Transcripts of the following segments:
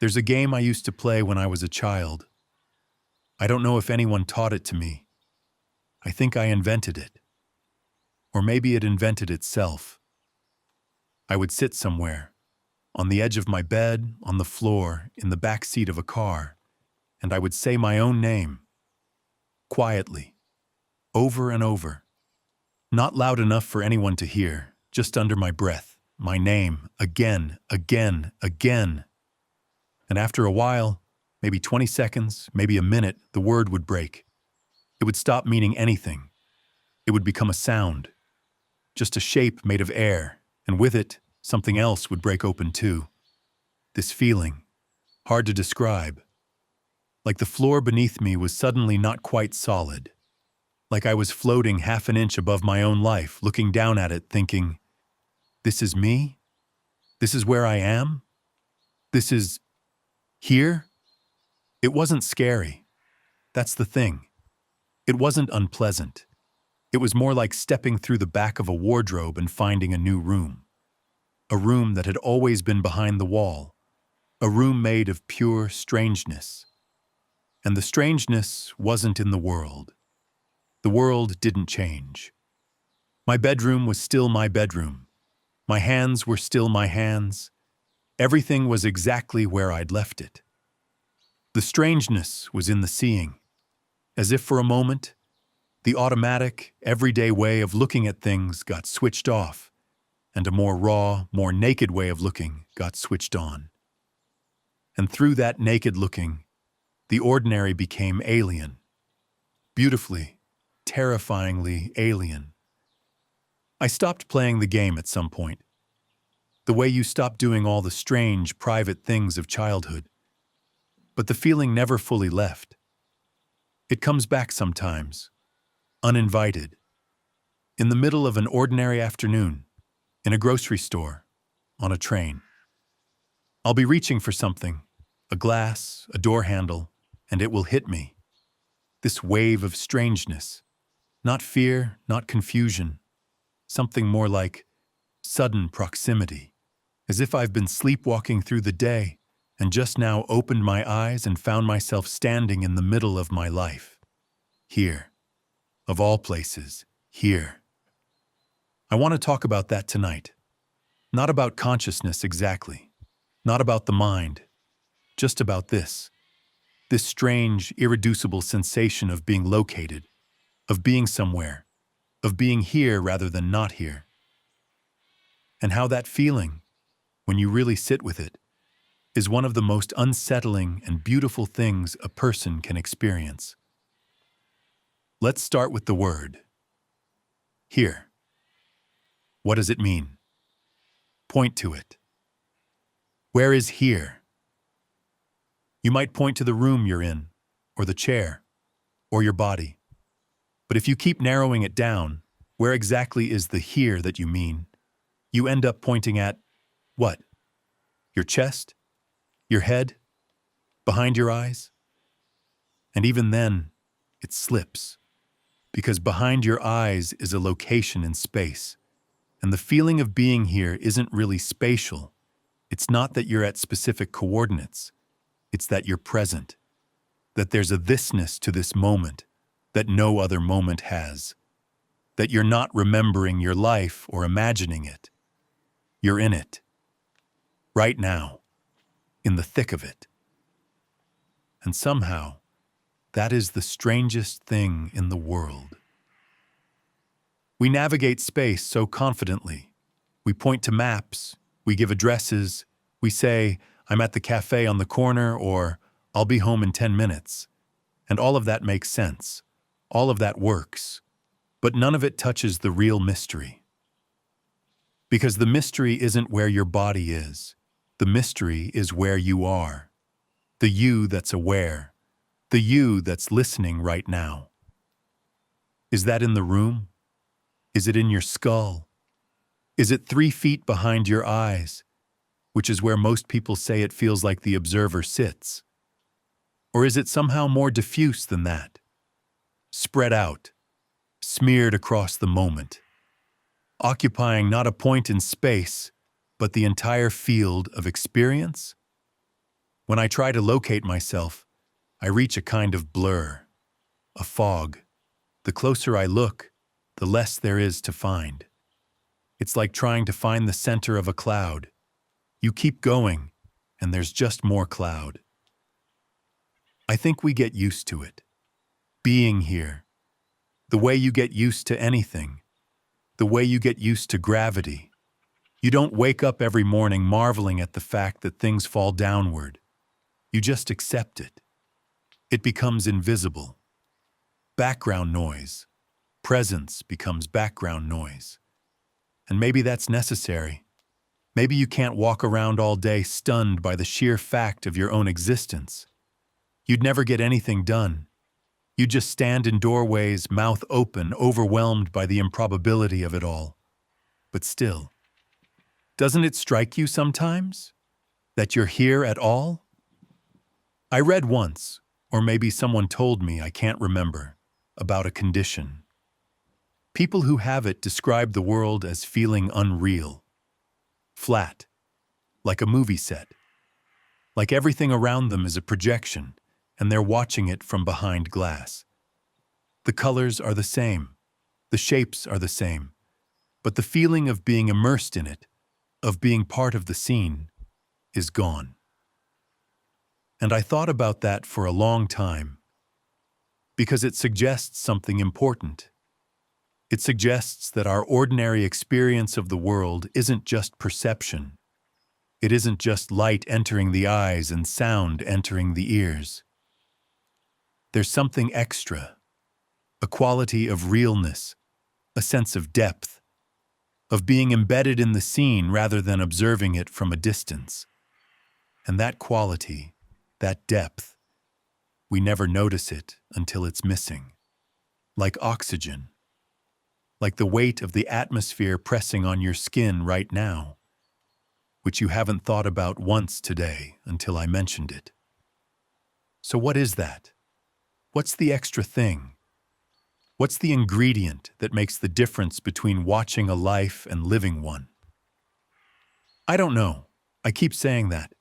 There's a game I used to play when I was a child. I don't know if anyone taught it to me. I think I invented it. Or maybe it invented itself. I would sit somewhere, on the edge of my bed, on the floor, in the back seat of a car, and I would say my own name, quietly, over and over, not loud enough for anyone to hear, just under my breath, my name, again, again, again. And after a while, maybe 20 seconds, maybe a minute, the word would break. It would stop meaning anything. It would become a sound, just a shape made of air, and with it, something else would break open too. This feeling, hard to describe, like the floor beneath me was suddenly not quite solid, like I was floating half an inch above my own life, looking down at it, thinking, this is me? This is where I am? This is here? It wasn't scary. That's the thing. It wasn't unpleasant. It was more like stepping through the back of a wardrobe and finding a new room. A room that had always been behind the wall. A room made of pure strangeness. And the strangeness wasn't in the world. The world didn't change. My bedroom was still my bedroom. My hands were still my hands. Everything was exactly where I'd left it. The strangeness was in the seeing. As if for a moment, the automatic, everyday way of looking at things got switched off, and a more raw, more naked way of looking got switched on. And through that naked looking, the ordinary became alien. Beautifully, terrifyingly alien. I stopped playing the game at some point. The way you stop doing all the strange, private things of childhood. But the feeling never fully left. It comes back sometimes, uninvited. In the middle of an ordinary afternoon, in a grocery store, on a train. I'll be reaching for something, a glass, a door handle, and it will hit me. This wave of strangeness. Not fear, not confusion. Something more like sudden proximity. As if I've been sleepwalking through the day and just now opened my eyes and found myself standing in the middle of my life. Here. Of all places, here. I want to talk about that tonight. Not about consciousness exactly. Not about the mind. Just about this. This strange, irreducible sensation of being located, of being somewhere, of being here rather than not here. And how that feeling, when you really sit with it, is one of the most unsettling and beautiful things a person can experience. Let's start with the word. Here. What does it mean? Point to it. Where is here? You might point to the room you're in, or the chair, or your body. But if you keep narrowing it down, where exactly is the here that you mean? You end up pointing at what? Your chest? Your head? Behind your eyes? And even then, it slips. Because behind your eyes is a location in space. And the feeling of being here isn't really spatial. It's not that you're at specific coordinates. It's that you're present. That there's a thisness to this moment that no other moment has. That you're not remembering your life or imagining it. You're in it. Right now. In the thick of it. And somehow, that is the strangest thing in the world. We navigate space so confidently. We point to maps, we give addresses, we say, I'm at the cafe on the corner, or I'll be home in 10 minutes. And all of that makes sense. All of that works. But none of it touches the real mystery. Because the mystery isn't where your body is. The mystery is where you are. The you that's aware. The you that's listening right now. Is that in the room? Is it in your skull? Is it 3 feet behind your eyes, which is where most people say it feels like the observer sits? Or is it somehow more diffuse than that? Spread out, smeared across the moment, occupying not a point in space, but the entire field of experience? When I try to locate myself, I reach a kind of blur, a fog. The closer I look, the less there is to find. It's like trying to find the center of a cloud. You keep going, and there's just more cloud. I think we get used to it. Being here. The way you get used to anything. The way you get used to gravity. You don't wake up every morning marveling at the fact that things fall downward. You just accept it. It becomes invisible. Background noise. Presence becomes background noise. And maybe that's necessary. Maybe you can't walk around all day stunned by the sheer fact of your own existence. You'd never get anything done. You'd just stand in doorways, mouth open, overwhelmed by the improbability of it all. But still, doesn't it strike you sometimes that you're here at all? I read once, or maybe someone told me, I can't remember, about a condition. People who have it describe the world as feeling unreal, flat, like a movie set, like everything around them is a projection, and they're watching it from behind glass. The colors are the same, the shapes are the same, but the feeling of being immersed in it, of being part of the scene, is gone. And I thought about that for a long time, because it suggests something important. It suggests that our ordinary experience of the world isn't just perception. It isn't just light entering the eyes and sound entering the ears. There's something extra, a quality of realness, a sense of depth, of being embedded in the scene rather than observing it from a distance. And that quality, that depth, we never notice it until it's missing. Like oxygen. Like the weight of the atmosphere pressing on your skin right now, which you haven't thought about once today until I mentioned it. So what is that? What's the extra thing? What's the ingredient that makes the difference between watching a life and living one? I don't know. I keep saying that.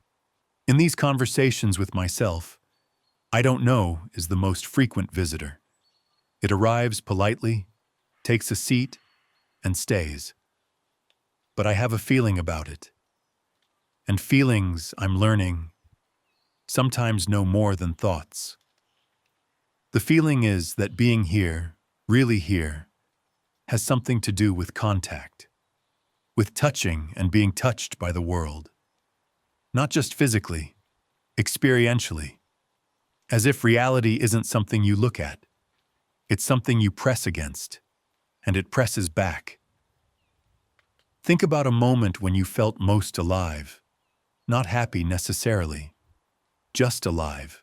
In these conversations with myself, I don't know is the most frequent visitor. It arrives politely, takes a seat, and stays. But I have a feeling about it. And feelings, I'm learning, sometimes no more than thoughts. The feeling is that being here, really here, has something to do with contact, with touching and being touched by the world. Not just physically, experientially, as if reality isn't something you look at. It's something you press against, and it presses back. Think about a moment when you felt most alive, not happy necessarily, just alive.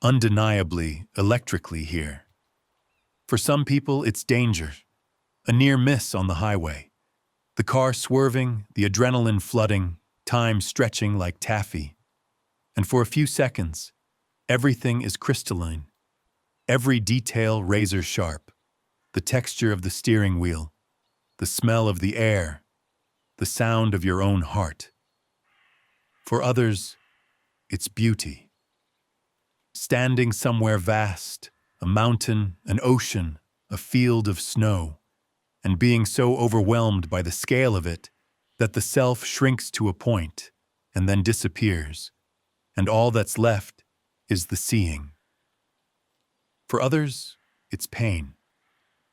Undeniably, electrically here. For some people, it's danger, a near miss on the highway, the car swerving, the adrenaline flooding, time stretching like taffy. And for a few seconds, everything is crystalline, every detail razor sharp, the texture of the steering wheel, the smell of the air, the sound of your own heart. For others, it's beauty. Standing somewhere vast, a mountain, an ocean, a field of snow, and being so overwhelmed by the scale of it that the self shrinks to a point and then disappears, and all that's left is the seeing. For others, it's pain,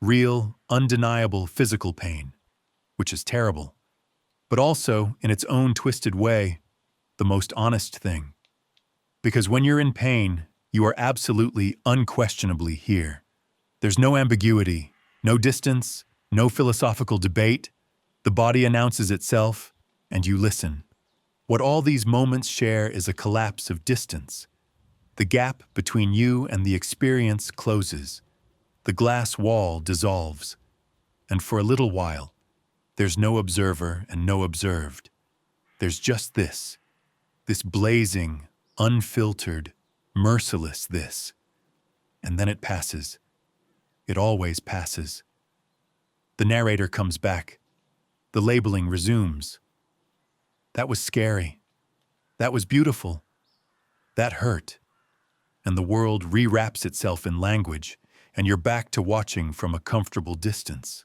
real, undeniable physical pain, which is terrible, but also, in its own twisted way, the most honest thing. Because when you're in pain, you are absolutely, unquestionably here. There's no ambiguity, no distance, no philosophical debate. The body announces itself, and you listen. What all these moments share is a collapse of distance. The gap between you and the experience closes. The glass wall dissolves. And for a little while, there's no observer and no observed. There's just this blazing, unfiltered, merciless this. And then it passes. It always passes. The narrator comes back. The labeling resumes. That was scary. That was beautiful. That hurt, and the world rewraps itself in language, and you're back to watching from a comfortable distance.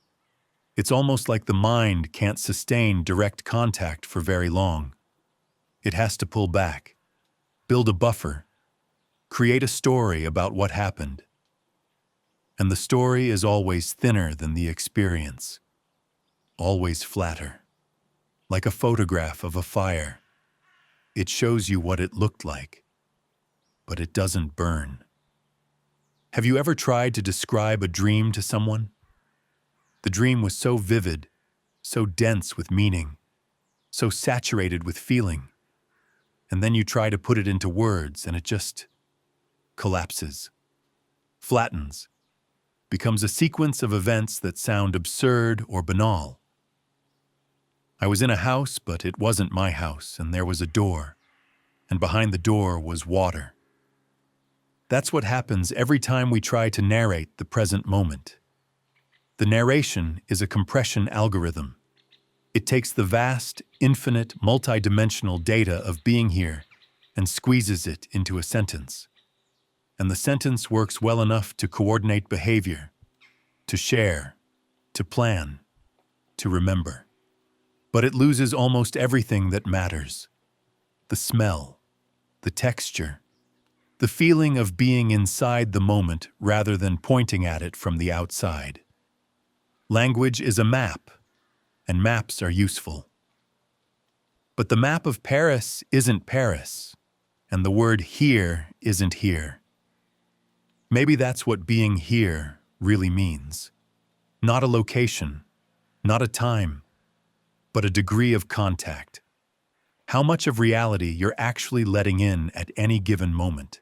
It's almost like the mind can't sustain direct contact for very long. It has to pull back, build a buffer, create a story about what happened. And the story is always thinner than the experience, always flatter. Like a photograph of a fire. It shows you what it looked like, but it doesn't burn. Have you ever tried to describe a dream to someone? The dream was so vivid, so dense with meaning, so saturated with feeling, and then you try to put it into words and it just collapses, flattens, becomes a sequence of events that sound absurd or banal. I was in a house, but it wasn't my house, and there was a door, and behind the door was water. That's what happens every time we try to narrate the present moment. The narration is a compression algorithm. It takes the vast, infinite, multidimensional data of being here and squeezes it into a sentence. And the sentence works well enough to coordinate behavior, to share, to plan, to remember. But it loses almost everything that matters. The smell, the texture, the feeling of being inside the moment rather than pointing at it from the outside. Language is a map, and maps are useful. But the map of Paris isn't Paris, and the word here isn't here. Maybe that's what being here really means. Not a location, not a time, but a degree of contact. How much of reality you're actually letting in at any given moment.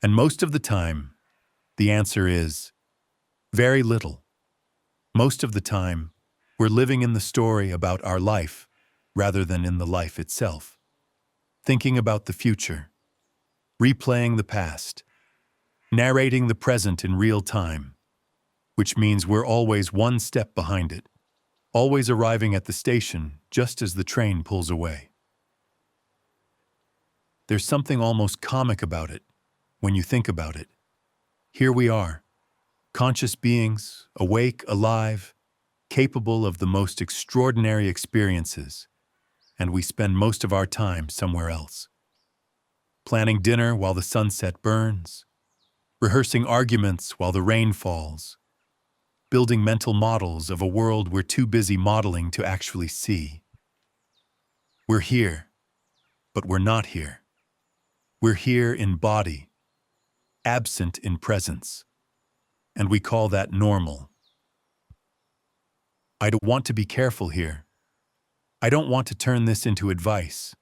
And most of the time, the answer is very little. Most of the time, we're living in the story about our life rather than in the life itself. Thinking about the future, replaying the past, narrating the present in real time, which means we're always one step behind it, always arriving at the station just as the train pulls away. There's something almost comic about it when you think about it. Here we are, conscious beings, awake, alive, capable of the most extraordinary experiences, and we spend most of our time somewhere else. Planning dinner while the sunset burns, rehearsing arguments while the rain falls, building mental models of a world we're too busy modeling to actually see. We're here, but we're not here. We're here in body, absent in presence, and we call that normal. I don't want to be careful here. I don't want to turn this into advice.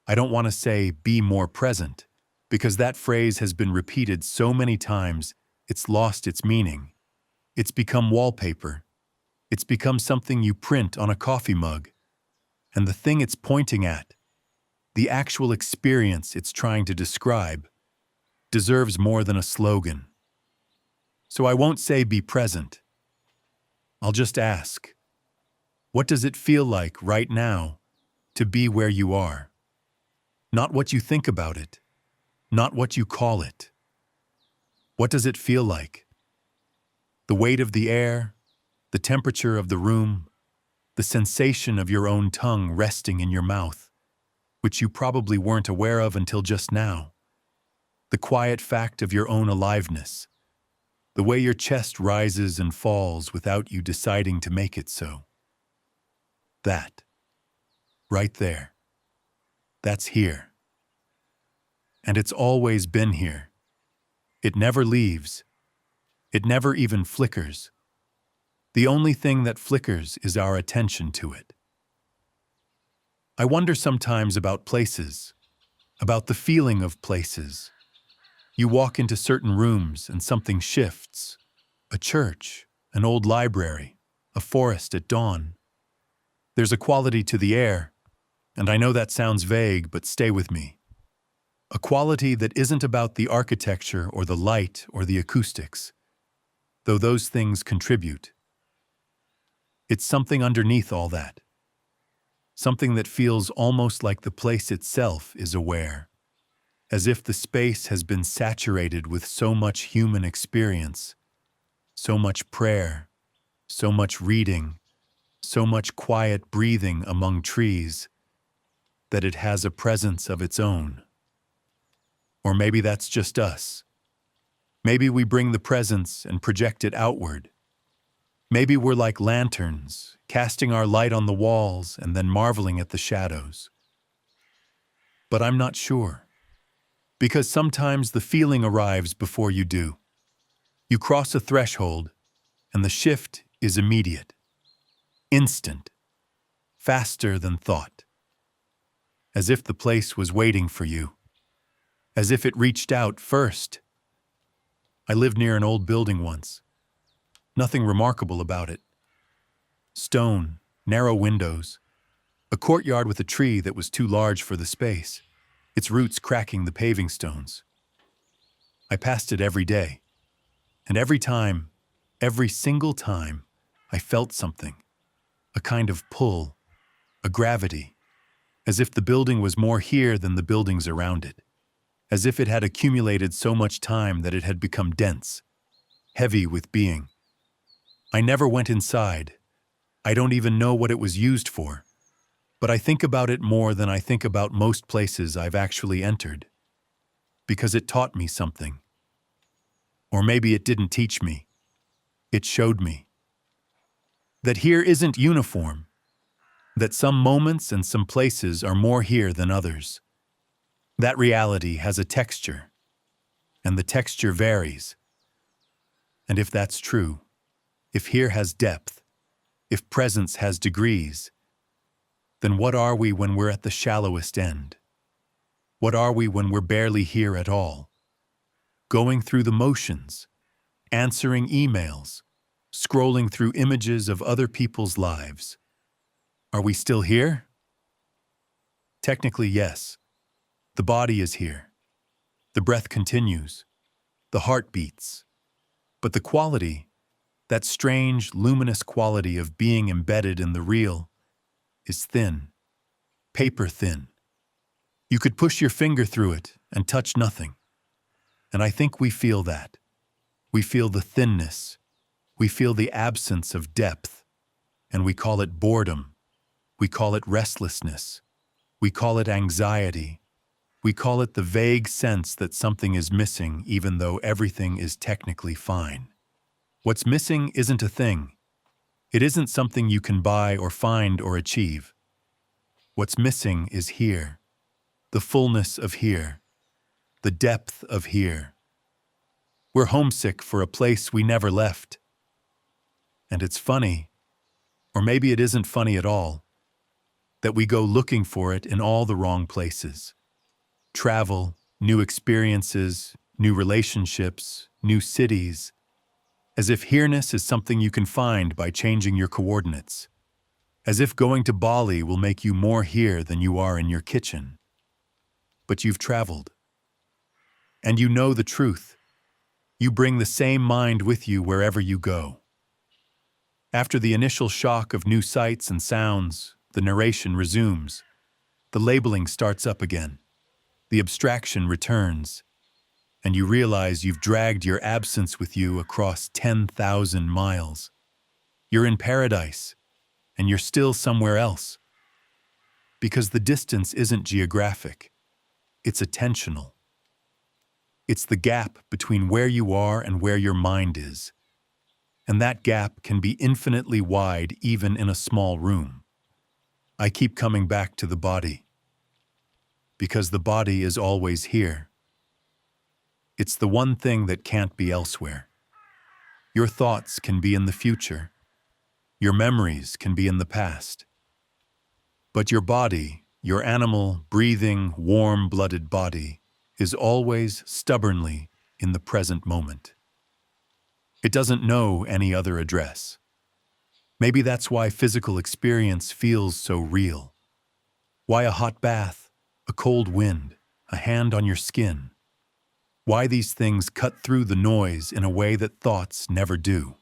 I don't want to say, be more present, because that phrase has been repeated so many times, it's lost its meaning. It's become wallpaper. It's become something you print on a coffee mug. And the thing it's pointing at, the actual experience it's trying to describe, deserves more than a slogan. So I won't say be present. I'll just ask, what does it feel like right now to be where you are? Not what you think about it, not what you call it. What does it feel like? The weight of the air, the temperature of the room, the sensation of your own tongue resting in your mouth, which you probably weren't aware of until just now. The quiet fact of your own aliveness, the way your chest rises and falls without you deciding to make it so. That, right there, that's here. And it's always been here. It never leaves. It never even flickers. The only thing that flickers is our attention to it. I wonder sometimes about places, about the feeling of places. You walk into certain rooms and something shifts. A church, an old library, a forest at dawn. There's a quality to the air, and I know that sounds vague, but stay with me. A quality that isn't about the architecture or the light or the acoustics, though those things contribute. It's something underneath all that. Something that feels almost like the place itself is aware. as if the space has been saturated with so much human experience, so much prayer, so much reading, so much quiet breathing among trees, that it has a presence of its own. Or maybe that's just us. Maybe we bring the presence and project it outward. Maybe we're like lanterns, casting our light on the walls and then marveling at the shadows. But I'm not sure. Because sometimes the feeling arrives before you do. You cross a threshold, and the shift is immediate, instant, faster than thought. As if the place was waiting for you. As if it reached out first. I lived near an old building once. Nothing remarkable about it. Stone, narrow windows, a courtyard with a tree that was too large for the space, its roots cracking the paving stones. I passed it every day, and every single time, I felt something, a kind of pull, a gravity, as if the building was more here than the buildings around it, as if it had accumulated so much time that it had become dense, heavy with being. I never went inside. I don't even know what it was used for, but I think about it more than I think about most places I've actually entered, because it taught me something. Or maybe it didn't teach me. It showed me. That here isn't uniform. That some moments and some places are more here than others. That reality has a texture, and the texture varies. And if that's true, if here has depth, if presence has degrees, then what are we when we're at the shallowest end? What are we when we're barely here at all? Going through the motions, answering emails, scrolling through images of other people's lives. Are we still here? Technically, yes. The body is here. The breath continues. The heart beats. But the quality, that strange, luminous quality of being embedded in the real, is thin, paper thin. You could push your finger through it and touch nothing. And I think we feel that. We feel the thinness. We feel the absence of depth. And we call it boredom. We call it restlessness. We call it anxiety. We call it the vague sense that something is missing even though everything is technically fine. What's missing isn't a thing. It isn't something you can buy or find or achieve. What's missing is here. The fullness of here. The depth of here. We're homesick for a place we never left. And it's funny, or maybe it isn't funny at all, that we go looking for it in all the wrong places. Travel, new experiences, new relationships, new cities, as if here-ness is something you can find by changing your coordinates. As if going to Bali will make you more here than you are in your kitchen. But you've traveled. And you know the truth. You bring the same mind with you wherever you go. After the initial shock of new sights and sounds, the narration resumes. The labeling starts up again. The abstraction returns. And you realize you've dragged your absence with you across 10,000 miles. You're in paradise, and you're still somewhere else. Because the distance isn't geographic, it's attentional. It's the gap between where you are and where your mind is. And that gap can be infinitely wide even in a small room. I keep coming back to the body. Because the body is always here. It's the one thing that can't be elsewhere. Your thoughts can be in the future. Your memories can be in the past. But your body, your animal, breathing, warm-blooded body, is always stubbornly in the present moment. It doesn't know any other address. Maybe that's why physical experience feels so real. Why a hot bath, a cold wind, a hand on your skin. Why these things cut through the noise in a way that thoughts never do.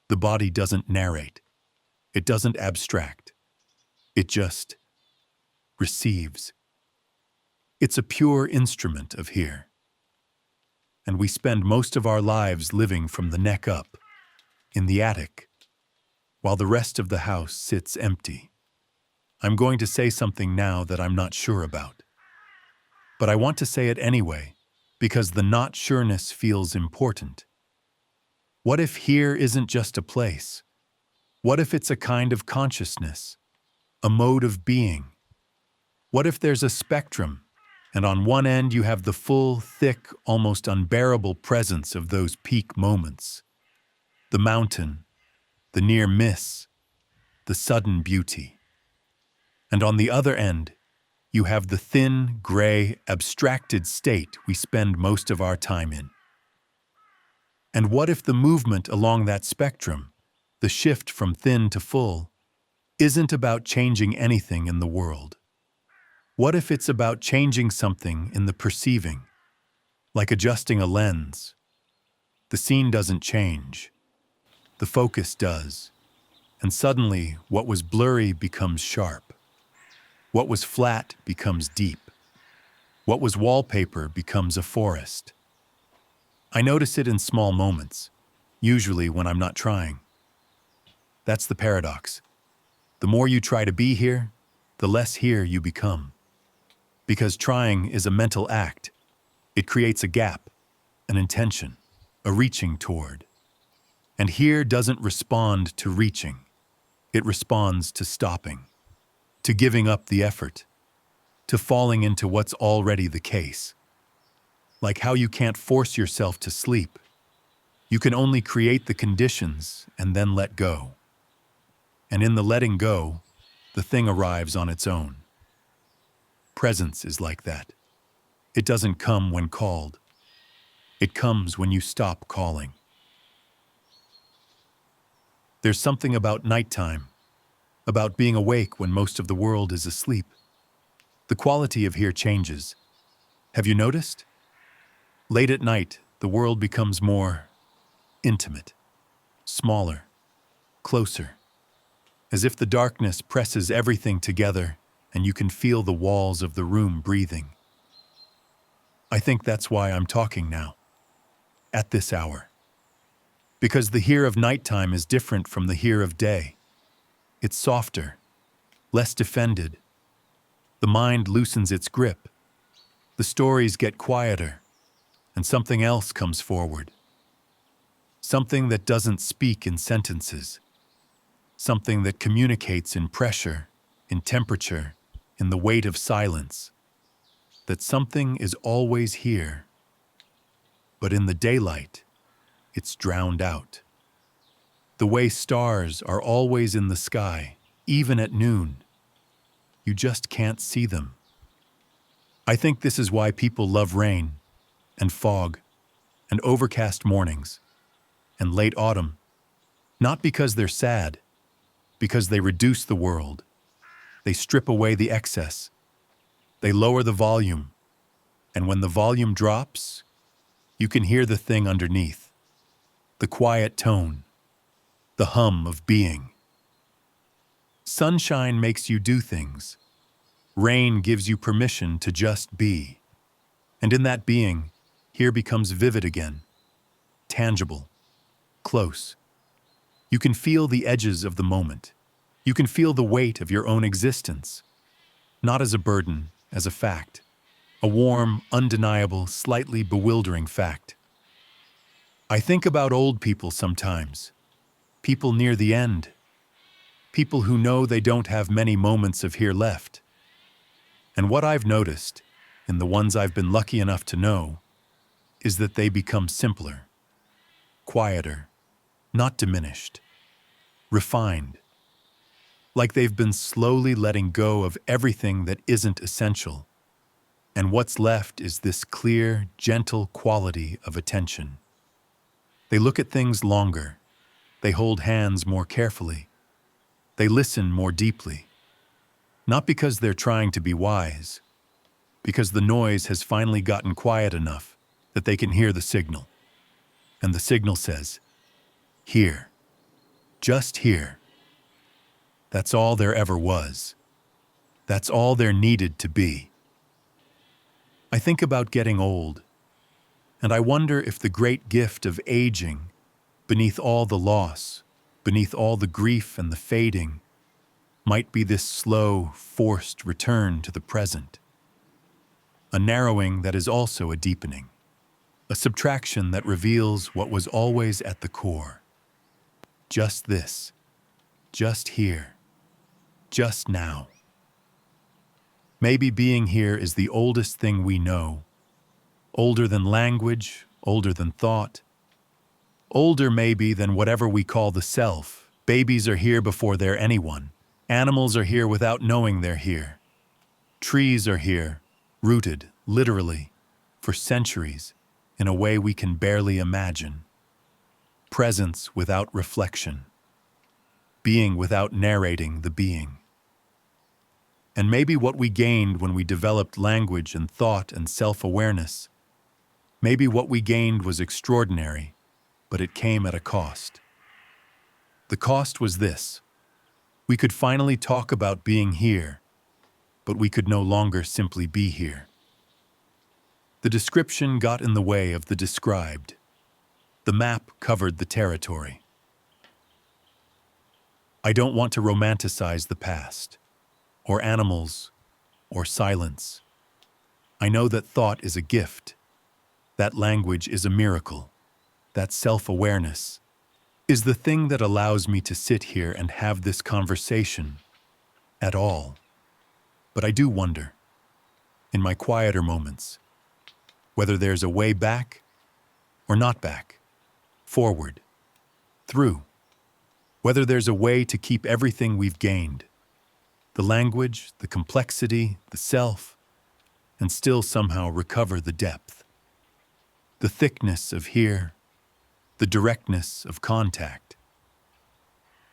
The body doesn't narrate. It doesn't abstract. It just receives. It's a pure instrument of here. And we spend most of our lives living from the neck up, in the attic, while the rest of the house sits empty. I'm going to say something now that I'm not sure about. But I want to say it anyway, because the not sureness feels important. What if here isn't just a place? What if it's a kind of consciousness, a mode of being? What if there's a spectrum, and on one end you have the full, thick, almost unbearable presence of those peak moments? The mountain, the near miss, the sudden beauty. And on the other end, you have the thin, gray, abstracted state we spend most of our time in. And what if the movement along that spectrum, the shift from thin to full, isn't about changing anything in the world? What if it's about changing something in the perceiving, like adjusting a lens? The scene doesn't change. The focus does. And suddenly, what was blurry becomes sharp. What was flat becomes deep. What was wallpaper becomes a forest. I notice it in small moments, usually when I'm not trying. That's the paradox. The more you try to be here, the less here you become. Because trying is a mental act. It creates a gap, an intention, a reaching toward. And here doesn't respond to reaching. It responds to stopping, to giving up the effort, to falling into what's already the case. Like how you can't force yourself to sleep. You can only create the conditions and then let go. And in the letting go, the thing arrives on its own. Presence is like that. It doesn't come when called. It comes when you stop calling. There's something about nighttime, about being awake when most of the world is asleep. The quality of here changes. Have you noticed? Late at night, the world becomes more intimate, smaller, closer, as if the darkness presses everything together and you can feel the walls of the room breathing. I think that's why I'm talking now, at this hour. Because the here of nighttime is different from the here of day. It's softer, less defended. The mind loosens its grip. The stories get quieter, and something else comes forward. Something that doesn't speak in sentences. Something that communicates in pressure, in temperature, in the weight of silence. That something is always here. But in the daylight, it's drowned out. The way stars are always in the sky, even at noon. You just can't see them. I think this is why people love rain, and fog, and overcast mornings, and late autumn. Not because they're sad, because they reduce the world. They strip away the excess. They lower the volume. And when the volume drops, you can hear the thing underneath. The quiet tone. The hum of being. Sunshine makes you do things. Rain gives you permission to just be. And in that being, here becomes vivid again. Tangible. Close. You can feel the edges of the moment. You can feel the weight of your own existence. Not as a burden, as a fact. A warm, undeniable, slightly bewildering fact. I think about old people sometimes. People near the end. People who know they don't have many moments of here left. And what I've noticed, in the ones I've been lucky enough to know, is that they become simpler, quieter, not diminished, refined, like they've been slowly letting go of everything that isn't essential, and what's left is this clear, gentle quality of attention. They look at things longer, they hold hands more carefully, they listen more deeply, not because they're trying to be wise, because the noise has finally gotten quiet enough that they can hear the signal. And the signal says, here, just here. That's all there ever was. That's all there needed to be. I think about getting old, and I wonder if the great gift of aging, beneath all the loss, beneath all the grief and the fading, might be this slow, forced return to the present. A narrowing that is also a deepening. A subtraction that reveals what was always at the core. Just this. Just here. Just now. Maybe being here is the oldest thing we know. Older than language, older than thought. Older maybe than whatever we call the self. Babies are here before they're anyone. Animals are here without knowing they're here. Trees are here, rooted, literally, for centuries, in a way we can barely imagine. Presence without reflection. Being without narrating the being. And maybe what we gained when we developed language and thought and self-awareness, maybe what we gained was extraordinary, but it came at a cost. The cost was this. We could finally talk about being here, but we could no longer simply be here. The description got in the way of the described. The map covered the territory. I don't want to romanticize the past, or animals, or silence. I know that thought is a gift, that language is a miracle, that self-awareness is the thing that allows me to sit here and have this conversation at all. But I do wonder, in my quieter moments, whether there's a way back or not back, forward, through, whether there's a way to keep everything we've gained, the language, the complexity, the self, and still somehow recover the depth, the thickness of here, the directness of contact.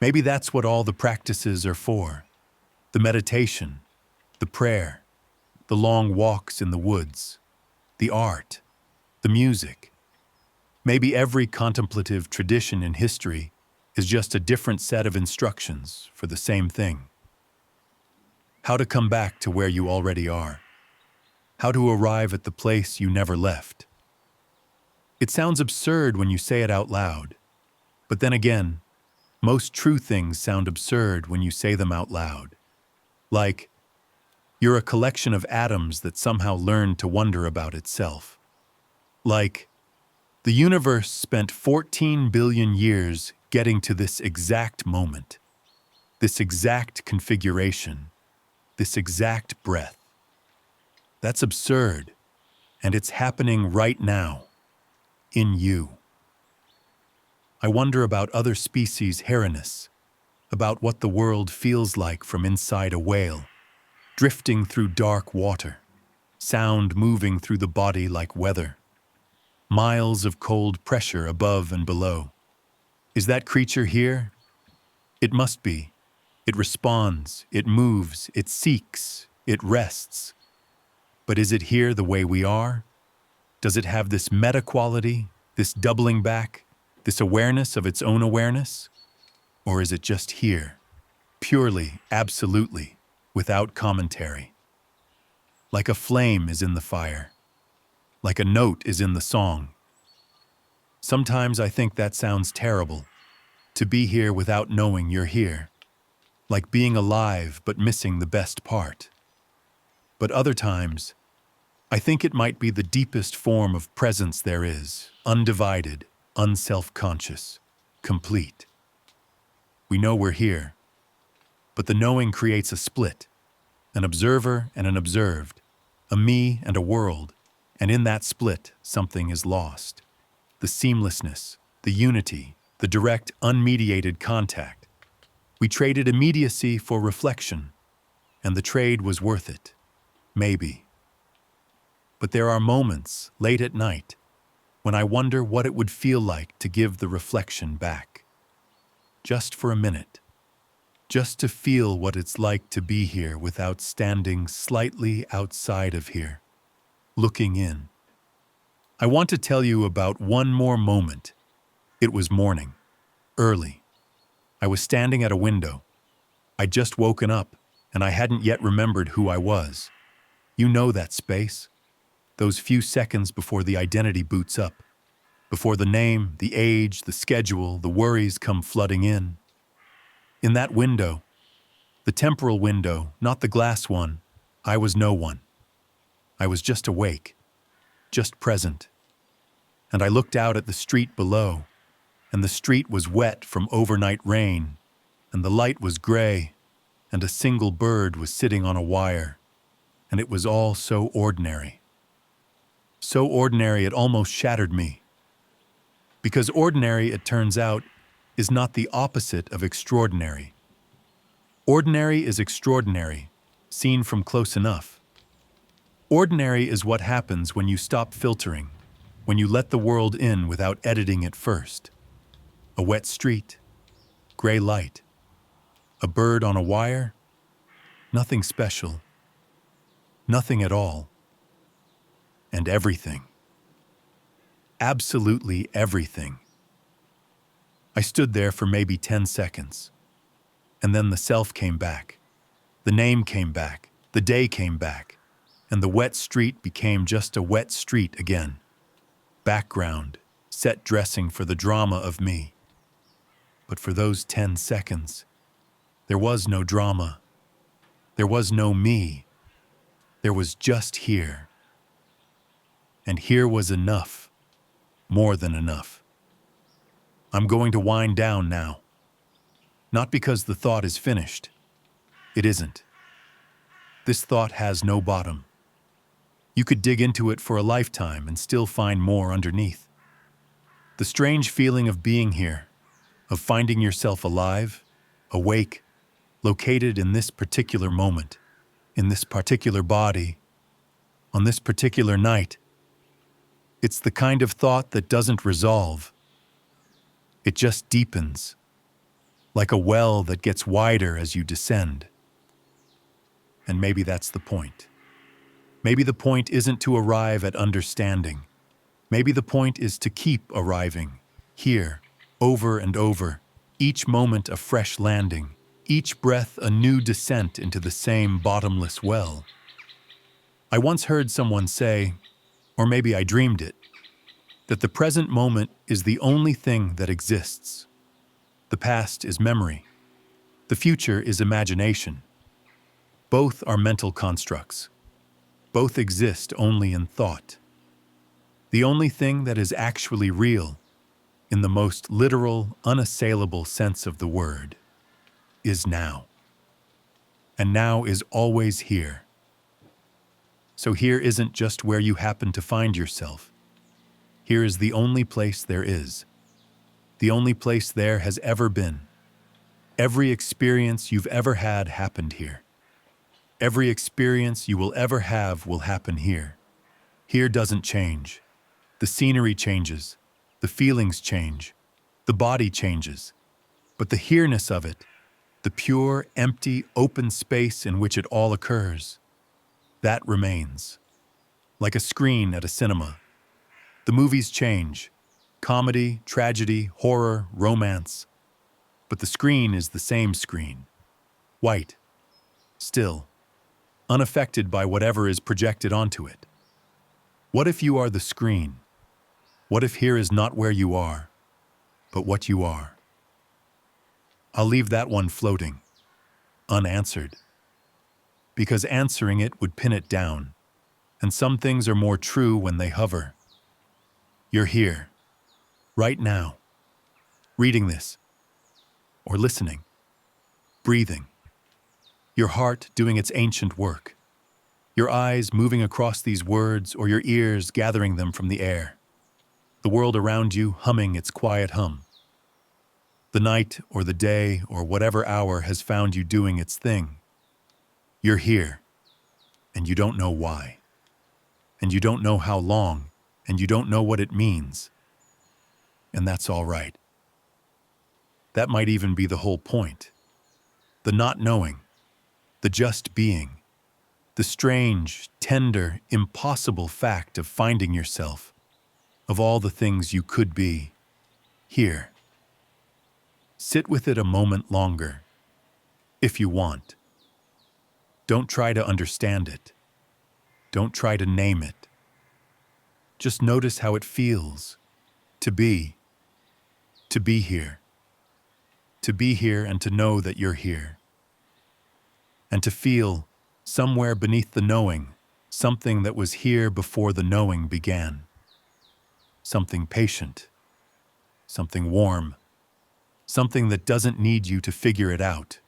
Maybe that's what all the practices are for, the meditation, the prayer, the long walks in the woods, the art, the music. Maybe every contemplative tradition in history is just a different set of instructions for the same thing. How to come back to where you already are. How to arrive at the place you never left. It sounds absurd when you say it out loud, but then again, most true things sound absurd when you say them out loud. Like, you're a collection of atoms that somehow learned to wonder about itself. Like, the universe spent 14 billion years getting to this exact moment, this exact configuration, this exact breath. That's absurd, and it's happening right now, in you. I wonder about other species' hairiness, about what the world feels like from inside a whale, drifting through dark water, sound moving through the body like weather, miles of cold pressure above and below. Is that creature here? It must be. It responds, it moves, it seeks, it rests. But is it here the way we are? Does it have this meta-quality, this doubling back, this awareness of its own awareness? Or is it just here, purely, absolutely, without commentary? Like a flame is in the fire, like a note is in the song. Sometimes I think that sounds terrible, to be here without knowing you're here, like being alive but missing the best part. But other times, I think it might be the deepest form of presence there is, undivided, unself-conscious, complete. We know we're here, but the knowing creates a split, an observer and an observed, a me and a world, and in that split, something is lost. The seamlessness, the unity, the direct, unmediated contact. We traded immediacy for reflection, and the trade was worth it. Maybe. But there are moments, late at night, when I wonder what it would feel like to give the reflection back. Just for a minute. Just to feel what it's like to be here without standing slightly outside of here, looking in. I want to tell you about one more moment. It was morning, early. I was standing at a window. I'd just woken up, and I hadn't yet remembered who I was. You know that space? those few seconds before the identity boots up, before the name, the age, the schedule, the worries come flooding in. In that window, the temporal window, not the glass one, I was no one. I was just awake, just present. And I looked out at the street below, and the street was wet from overnight rain, and the light was gray, and a single bird was sitting on a wire, and it was all so ordinary. So ordinary it almost shattered me. Because ordinary, it turns out, is not the opposite of extraordinary. Ordinary is extraordinary, seen from close enough. Ordinary is what happens when you stop filtering, when you let the world in without editing it first. A wet street, gray light, a bird on a wire, nothing special, nothing at all, and everything. Absolutely everything. I stood there for maybe 10 seconds, and then the self came back, the name came back, the day came back, and the wet street became just a wet street again. Background, set dressing for the drama of me. But for those 10 seconds, there was no drama. There was no me. There was just here. And here was enough, more than enough. I'm going to wind down now. Not because the thought is finished. It isn't. This thought has no bottom. You could dig into it for a lifetime and still find more underneath. The strange feeling of being here, of finding yourself alive, awake, located in this particular moment, in this particular body, on this particular night. It's the kind of thought that doesn't resolve. It just deepens, like a well that gets wider as you descend. And maybe that's the point. Maybe the point isn't to arrive at understanding. Maybe the point is to keep arriving, here, over and over, each moment a fresh landing, each breath a new descent into the same bottomless well. I once heard someone say, or maybe I dreamed it, that the present moment is the only thing that exists. The past is memory. The future is imagination. Both are mental constructs. Both exist only in thought. The only thing that is actually real, in the most literal, unassailable sense of the word, is now. And now is always here. So here isn't just where you happen to find yourself. Here is the only place there is. The only place there has ever been. Every experience you've ever had happened here. Every experience you will ever have will happen here. Here doesn't change. The scenery changes. The feelings change. The body changes. But the here-ness of it, the pure, empty, open space in which it all occurs, that remains. Like a screen at a cinema. The movies change. Comedy, tragedy, horror, romance. But the screen is the same screen. White. Still. Unaffected by whatever is projected onto it. What if you are the screen? What if here is not where you are, but what you are? I'll leave that one floating, unanswered. Because answering it would pin it down, and some things are more true when they hover. You're here, right now, reading this, or listening, breathing. Your heart doing its ancient work. Your eyes moving across these words or your ears gathering them from the air. The world around you humming its quiet hum. The night or the day or whatever hour has found you doing its thing. You're here, and you don't know why. And you don't know how long, and you don't know what it means. And that's all right. That might even be the whole point. The not knowing. The just being, the strange, tender, impossible fact of finding yourself, of all the things you could be, here. Sit with it a moment longer, if you want. Don't try to understand it. Don't try to name it. Just notice how it feels to be, to be here, to be here and to know that you're here. And to feel, somewhere beneath the knowing, something that was here before the knowing began. Something patient, something warm, something that doesn't need you to figure it out.